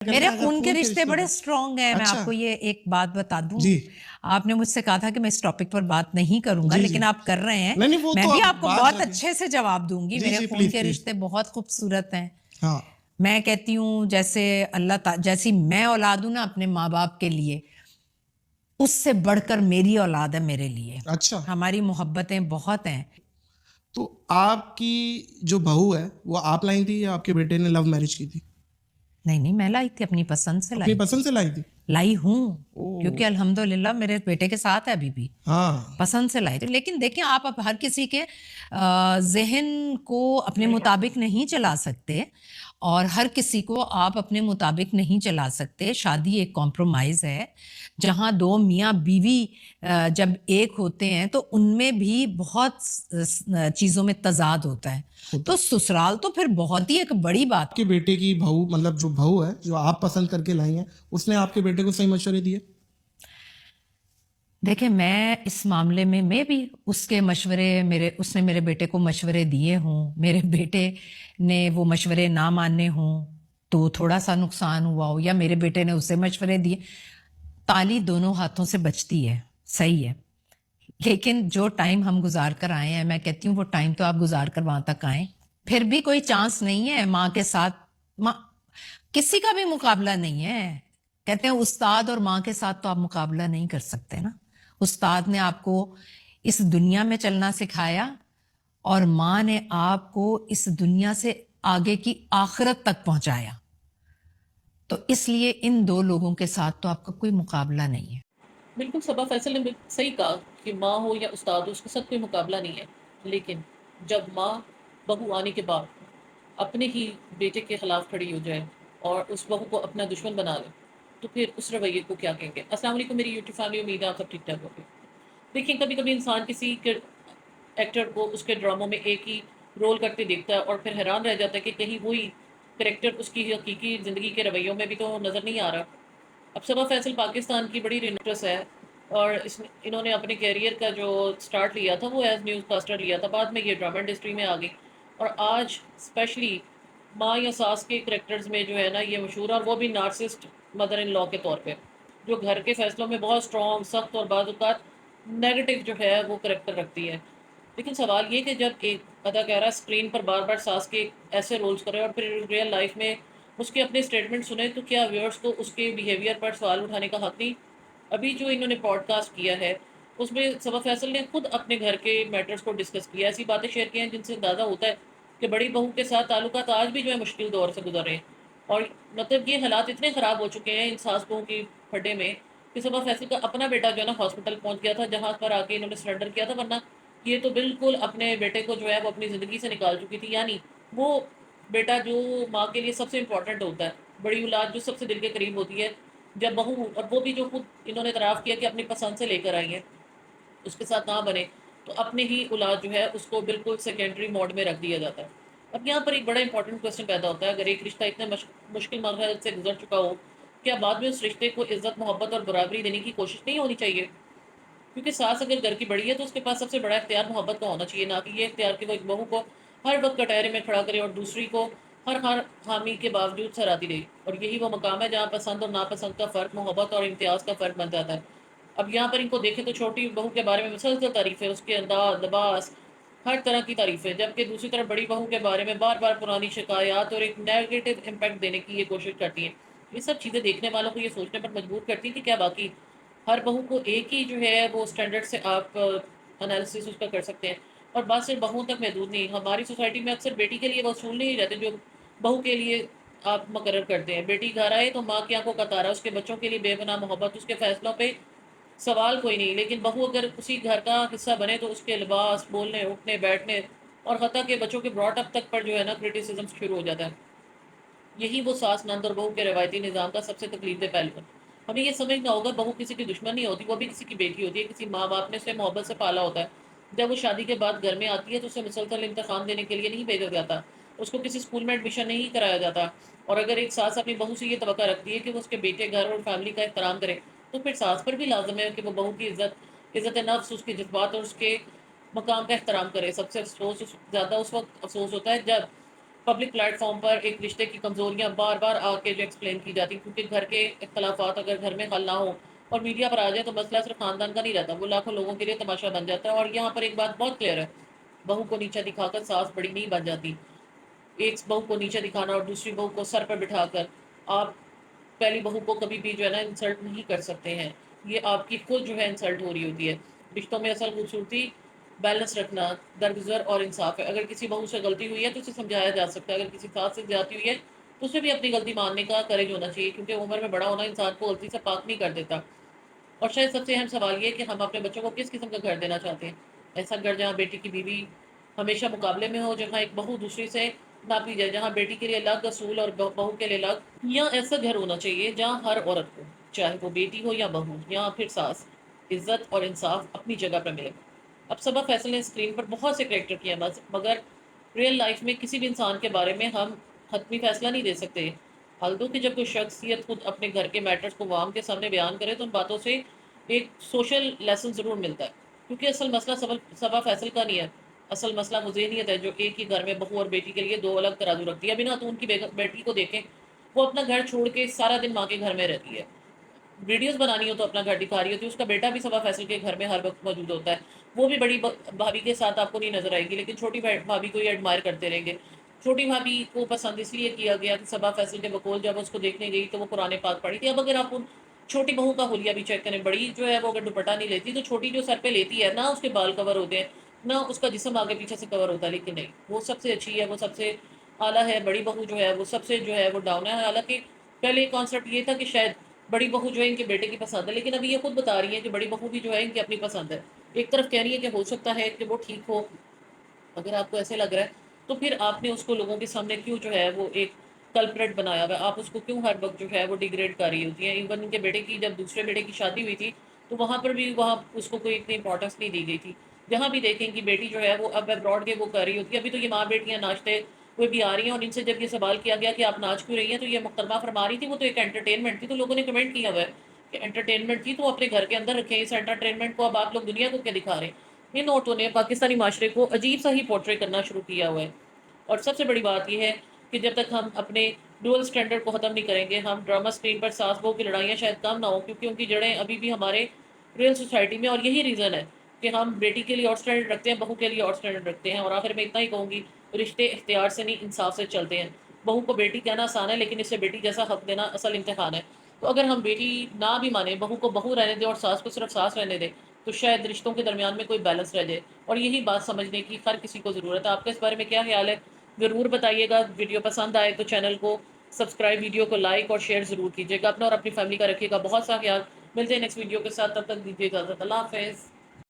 میرے خون کے رشتے بڑے اسٹرانگ ہیں. میں آپ کو یہ ایک بات بتا دوں, آپ نے مجھ سے کہا تھا کہ میں اس ٹاپک پر بات نہیں کروں گا, لیکن آپ کر رہے ہیں. میں بھی آپ کو بہت اچھے سے جواب دوں گی. میرے خون کے رشتے بہت خوبصورت ہیں. میں کہتی ہوں جیسے اللہ تعالی, جیسی میں اولاد ہوں نا اپنے ماں باپ کے لیے, اس سے بڑھ کر میری اولاد ہے میرے لیے. اچھا, ہماری محبتیں بہت ہیں. تو آپ کی جو بہو ہے وہ آپ لائی تھی یا آپ کے بیٹے نے لو میرج کی تھی؟ نہیں, میں لائی تھی اپنی پسند سے. اپنی پسند سے لائی تھی؟ لائی ہوں, کیونکہ الحمدللہ میرے بیٹے کے ساتھ ہے ابھی بھی. ہاں, پسند سے لائی تھی. لیکن دیکھیں آپ اب ہر کسی کے ذہن کو اپنے مطابق نہیں چلا سکتے, اور ہر کسی کو آپ اپنے مطابق نہیں چلا سکتے. شادی ایک کمپرومائز ہے, جہاں دو میاں بیوی جب ایک ہوتے ہیں تو ان میں بھی بہت چیزوں میں تضاد ہوتا ہے. تو سسرال تو پھر بہت ہی ایک بڑی بات. آپ کے بیٹے کی بہو, مطلب جو بہو ہے جو آپ پسند کر کے لائی ہیں, اس نے آپ کے بیٹے کو صحیح مشورے دیے؟ دیکھیں میں اس معاملے میں بھی اس کے مشورے, اس نے میرے بیٹے کو مشورے دیے ہوں, میرے بیٹے نے وہ مشورے نہ ماننے ہوں تو تھوڑا سا نقصان ہوا ہو, یا میرے بیٹے نے اسے مشورے دیے. تالی دونوں ہاتھوں سے بچتی ہے, صحیح ہے. لیکن جو ٹائم ہم گزار کر آئے ہیں, میں کہتی ہوں وہ ٹائم تو آپ گزار کر وہاں تک آئیں. پھر بھی کوئی چانس نہیں ہے ماں کے ساتھ, کسی کا بھی مقابلہ نہیں ہے. کہتے ہیں استاد اور ماں کے ساتھ تو آپ مقابلہ نہیں کر سکتے نا. استاد نے آپ کو اس دنیا میں چلنا سکھایا, اور ماں نے آپ کو اس دنیا سے آگے کی آخرت تک پہنچایا. تو اس لیے ان دو لوگوں کے ساتھ تو آپ کا کوئی مقابلہ نہیں ہے. بالکل صبا فیصل نے صحیح کہا کہ ماں ہو یا استاد ہو, اس کے ساتھ کوئی مقابلہ نہیں ہے. لیکن جب ماں بہو آنے کے بعد اپنے ہی بیٹے کے خلاف کھڑی ہو جائے اور اس بہو کو اپنا دشمن بنا لے, تو پھر اس رویے کو کیا کہیں گے. السلام علیکم میری یوٹیوب فیملی, امید ہے آپ سب ٹھیک ٹھاک ہوگے. دیکھیں کبھی کبھی انسان کسی ایکٹر کو اس کے ڈراموں میں ایک ہی رول کرتے دیکھتا ہے اور پھر حیران رہ جاتا ہے کہ کہیں وہی کریکٹر اس کی حقیقی زندگی کے رویوں میں بھی تو نظر نہیں آ رہا. اب صبا فیصل پاکستان کی بڑی رینوٹرس ہے, اور انہوں نے اپنے کیریئر کا جو سٹارٹ لیا تھا وہ ایز نیوز کاسٹر لیا تھا. بعد میں یہ ڈرامہ انڈسٹری میں آ گئی, اور آج اسپیشلی ماں یا ساس کے کریکٹرز میں جو ہے نا یہ مشہور ہے, اور وہ بھی نارسسٹ مدر ان لا کے طور پہ, جو گھر کے فیصلوں میں بہت اسٹرانگ, سخت اور بعض اوقات نیگیٹو جو ہے وہ کریکٹر رکھتی ہے. لیکن سوال یہ کہ جب ایک اداکارہ اسکرین پر بار بار ساس کے ایسے رولز کرے اور پھر ریئل لائف میں اس کے اپنے اسٹیٹمنٹ سنیں, تو کیا ویورز کو اس کے بیہیویئر پر سوال اٹھانے کا حق نہیں؟ ابھی جو انہوں نے پوڈ کاسٹ کیا ہے اس میں صبا فیصل نے خود اپنے گھر کے میٹرز کو ڈسکس کیا, ایسی باتیں شیئر کی ہیں جن سے اندازہ ہوتا ہے کہ بڑی بہو کے ساتھ تعلقات آج بھی جو ہے مشکل دور سے گزر رہے ہیں. اور مطلب یہ حالات اتنے خراب ہو چکے ہیں ان ساس بہو کی پھڈے میں کہ صبا فیصل کا اپنا بیٹا جو ہے نا ہاسپٹل پہنچ گیا تھا, جہاں پر آ کے انہوں نے سرنڈر کیا تھا, ورنہ یہ تو بالکل اپنے بیٹے کو جو ہے وہ اپنی زندگی سے نکال چکی تھی. یعنی وہ بیٹا جو ماں کے لیے سب سے امپورٹنٹ ہوتا ہے, بڑی اولاد جو سب سے دل کے قریب ہوتی ہے, جب بہو, اور وہ بھی جو خود انہوں نے اعتراف کیا کہ اپنی پسند سے لے کر آئی ہیں, اس کے ساتھ نہ بنے تو اپنی ہی اولاد جو ہے اس کو بالکل سیکنڈری موڈ میں رکھ دیا جاتا ہے. اب یہاں پر ایک بڑا امپورٹنٹ کوسچن پیدا ہوتا ہے, اگر ایک رشتہ اتنے مشکل مرحلے سے گزر چکا ہو, کیا بعد میں اس رشتے کو عزت, محبت اور برابری دینے کی کوشش نہیں ہونی چاہیے؟ کیونکہ ساس اگر گھر کی بڑی ہے تو اس کے پاس سب سے بڑا اختیار محبت کا ہونا چاہیے, نہ کہ یہ اختیار کہ وہ ایک بہو کو ہر وقت کٹہرے میں کھڑا کرے اور دوسری کو ہر حامی کے باوجود سراتی رہے. اور یہی وہ مقام ہے جہاں پسند اور ناپسند کا فرق محبت اور امتیاز کا فرق بن جاتا ہے. اب یہاں پر ان کو دیکھیں تو چھوٹی بہو کے بارے میں مسلسل تعریفیں, اس کے انداز, لباس, ہر طرح کی تعریفیں, جبکہ دوسری طرف بڑی بہو کے بارے میں بار بار پرانی شکایات اور ایک نیگیٹو امپیکٹ دینے کی یہ کوشش کرتی ہیں. یہ سب چیزیں دیکھنے والوں کو یہ سوچنے پر مجبور کرتی ہیں کہ کیا باقی ہر بہو کو ایک ہی جو ہے وہ اسٹینڈرڈ سے آپ انالیسس اس کا کر سکتے ہیں؟ اور بات صرف بہوؤں تک محدود نہیں, ہماری سوسائٹی میں اکثر بیٹی کے لیے وہ اصول نہیں رہتے جو بہو کے لیے آپ مقرر کرتے ہیں. بیٹی گھر آئے تو ماں کی آنکھوں کا تارا, اس کے بچوں کے لیے بے پناہ محبت, اس کے فیصلوں پہ سوال کوئی نہیں. لیکن بہو اگر اسی گھر کا حصہ بنے تو اس کے لباس, بولنے, اٹھنے, بیٹھنے اور حتیٰ کہ بچوں کے براٹ اپ تک پر جو ہے نا کرٹیسزم شروع ہو جاتا ہے. یہی وہ ساس, نند اور بہو کے روایتی نظام کا سب سے تکلیف دہ پہلو ہے. ہمیں یہ سمجھنا ہوگا بہو کسی کی دشمن نہیں ہوتی, وہ بھی کسی کی بیٹی ہوتی ہے, کسی ماں باپ نے اسے محبت سے پالا ہوتا ہے. جب وہ شادی کے بعد گھر میں آتی ہے تو اسے مسلسل امتحان دینے کے لیے نہیں بھیجا جاتا, اس کو کسی اسکول میں ایڈمیشن نہیں کرایا جاتا. اور اگر ایک ساس اپنی بہو سے یہ توقع رکھتی ہے کہ وہ اس کے بیٹے, گھر اور فیملی کا احترام کرے, تو پھر ساس پر بھی لازم ہے کہ وہ بہو کی عزت نفس, اس کے جذبات اور اس کے مقام کا احترام کرے. سب سے زیادہ اس وقت افسوس ہوتا ہے جب پبلک پلیٹ فارم پر ایک رشتے کی کمزوریاں بار بار آ کے جو ایکسپلین کی جاتی ہیں، کیونکہ گھر کے اختلافات اگر گھر میں حل نہ ہو اور میڈیا پر آ جائے تو مسئلہ صرف خاندان کا نہیں رہتا، وہ لاکھوں لوگوں کے لیے تماشا بن جاتا ہے۔ اور یہاں پر ایک بات بہت کلیئر ہے، بہو کو نیچا دکھا کر ساس بڑی نہیں بن جاتی۔ ایک بہو کو نیچے دکھانا اور دوسری بہو کو سر پر بٹھا کر آپ پہلی بہو کو کبھی بھی جو ہے نا انسلٹ نہیں کر سکتے ہیں، یہ آپ کی خود جو ہے انسلٹ ہو رہی ہوتی ہے۔ رشتوں میں اصل خوبصورتی بیلنس رکھنا، درگزر اور انصاف ہے۔ اگر کسی بہو سے غلطی ہوئی ہے تو اسے سمجھایا جا سکتا ہے، اگر کسی ساس سے زیادتی ہوئی ہے تو اسے بھی اپنی غلطی ماننے کا کریج ہونا چاہیے، کیونکہ عمر میں بڑا ہونا انسان کو غلطی سے پاک نہیں کر دیتا۔ اور شاید سب سے اہم سوال یہ ہے کہ ہم اپنے بچوں کو کس قسم کا گھر دینا چاہتے ہیں؟ ایسا گھر جہاں بیٹی کی بیوی ہمیشہ مقابلے میں ہو، جہاں ایک بہو دوسری سے ناپی جائے، جہاں بیٹی کے لیے الگ اصول اور بہو کے لیے الگ، یا ایسا گھر ہونا چاہیے جہاں ہر عورت کو، چاہے وہ بیٹی ہو یا بہو یا پھر ساس، عزت اور انصاف اپنی جگہ پر ملے۔ اب صبا فیصل نے اسکرین پر بہت سے کریکٹر کیے ہیں، مگر ریئل لائف میں کسی بھی انسان کے بارے میں ہم حتمی فیصلہ نہیں دے سکتے۔ الدو کہ جب کوئی شخصیت خود اپنے گھر کے میٹرز کو عوام کے سامنے بیان کرے تو ان باتوں سے ایک سوشل لیسن ضرور ملتا ہے، کیونکہ اصل مسئلہ صبا فیصل کا نہیں ہے، اصل مسئلہ وہ ذہنیت ہے جو ایک ہی گھر میں بہو اور بیٹی کے لیے دو الگ ترازو رکھتی ہے۔ ابھی نہ تو ان کی بیٹی کو دیکھیں، وہ اپنا گھر چھوڑ کے سارا دن ماں کے گھر میں رہتی ہے، ویڈیوز بنانی ہو تو اپنا گھر دکھا رہی ہوتی ہے، اس کا بیٹا بھی صبا فیصل کے گھر میں ہر وقت موجود ہوتا ہے، وہ بھی بڑی بھابھی کے ساتھ آپ کو نہیں نظر آئے گی، لیکن چھوٹی بھابھی کو ہی ایڈمائر کرتے رہیں گے۔ چھوٹی بھابھی کو پسند اس لیے کیا گیا کہ صبا فیصل کے بقول جب اس کو دیکھنے گئی تو وہ قرآن پاک پڑھی تھی۔ اب اگر آپ ان چھوٹی بہو کا حلیہ بھی چیک کریں، بڑی جو ہے وہ اگر دوپٹہ نہیں لیتی تو چھوٹی جو سر پہ لیتی ہے، نہ اس کے بال کور ہوتے ہیں نہ اس کا جسم آگے پیچھے سے کور ہوتا ہے، لیکن نہیں، وہ سب سے اچھی ہے، وہ سب سے اعلیٰ ہے۔ بڑی بہو جو ہے وہ سب سے جو ہے وہ ڈاؤن ہے۔ حالانکہ پہلے کانسیپٹ یہ تھا کہ شاید بڑی بہو جو ہے ان کے بیٹے کی پسند ہے، لیکن ابھی یہ خود بتا رہی ہے کہ بڑی بہو بھی جو ہے ان کی اپنی پسند ہے۔ ایک طرف کہہ رہی ہے کہ ہو سکتا ہے کہ وہ ٹھیک ہو، اگر آپ کو ایسے لگ رہا ہے تو پھر آپ نے اس کو لوگوں کے سامنے کیوں جو ہے وہ ایک کلپریٹ بنایا ہوا ہے؟ آپ اس کو کیوں ہر وقت جو ہے وہ ڈیگریڈ کر رہی ہوتی ہیں؟ ایون ان کے بیٹے کی جب دوسرے بیٹے کی شادی ہوئی تھی تو وہاں پر بھی وہاں اس کو کوئی اتنی امپورٹنس نہیں دی گئی تھی۔ جہاں بھی دیکھیں کہ بیٹی جو ہے وہ اب ابراڈ کے وہ کر رہی ہوتی ہے، ابھی تو یہ ماں بیٹیاں ناچتے کوئی بھی آ رہی ہیں، اور ان سے جب یہ سوال کیا گیا کہ آپ ناچ کیوں رہی ہیں تو یہ محترمہ فرما رہی تھی وہ تو ایک انٹرٹینمنٹ تھی، تو لوگوں نے کمنٹ کیا ہوا ہے کہ انٹرٹینمنٹ تھی تو اپنے گھر کے اندر رکھیں، اس انٹرٹینمنٹ کو اب آپ لوگ دنیا کو کیا دکھا رہے ہیں؟ ان عورتوں نے پاکستانی معاشرے کو عجیب سا ہی پورٹری کرنا شروع کیا ہوا ہے۔ اور سب سے بڑی بات یہ ہے کہ جب تک ہم اپنے ڈوئل سٹینڈرڈ کو ختم نہیں کریں گے، ہم ڈرامہ سکرین پر ساس بہو کی لڑائیاں شاید کم نہ ہوں، کیونکہ ان کی جڑیں ابھی بھی ہمارے ریئل سوسائٹی میں، اور یہی ریزن ہے کہ ہم بیٹی کے لیے اور سٹینڈرڈ رکھتے ہیں، بہو کے لیے اور سٹینڈرڈ رکھتے ہیں۔ اور آخر میں اتنا ہی کہوں گی، رشتے اختیار سے نہیں انصاف سے چلتے ہیں۔ بہو کو بیٹی کہنا آسان ہے، لیکن اسے بیٹی جیسا حق دینا اصل امتحان ہے۔ تو اگر ہم بیٹی نہ بھی مانیں، بہو کو بہو رہنے دیں اور ساس کو صرف ساس رہنے دیں، تو شاید رشتوں کے درمیان میں کوئی بیلنس رہ جائے، اور یہی بات سمجھنے کی ہر کسی کو ضرورت ہے۔ آپ کا اس بارے میں کیا خیال ہے ضرور بتائیے گا۔ ویڈیو پسند آئے تو چینل کو سبسکرائب، ویڈیو کو لائک اور شیئر ضرور کیجیے گا۔ اپنا اور اپنی فیملی کا رکھیے گا بہت سا خیال۔ ملتے ہیں نیکسٹ ویڈیو کے ساتھ، تب تک دیجیے اجازت۔ اللہ حافظ۔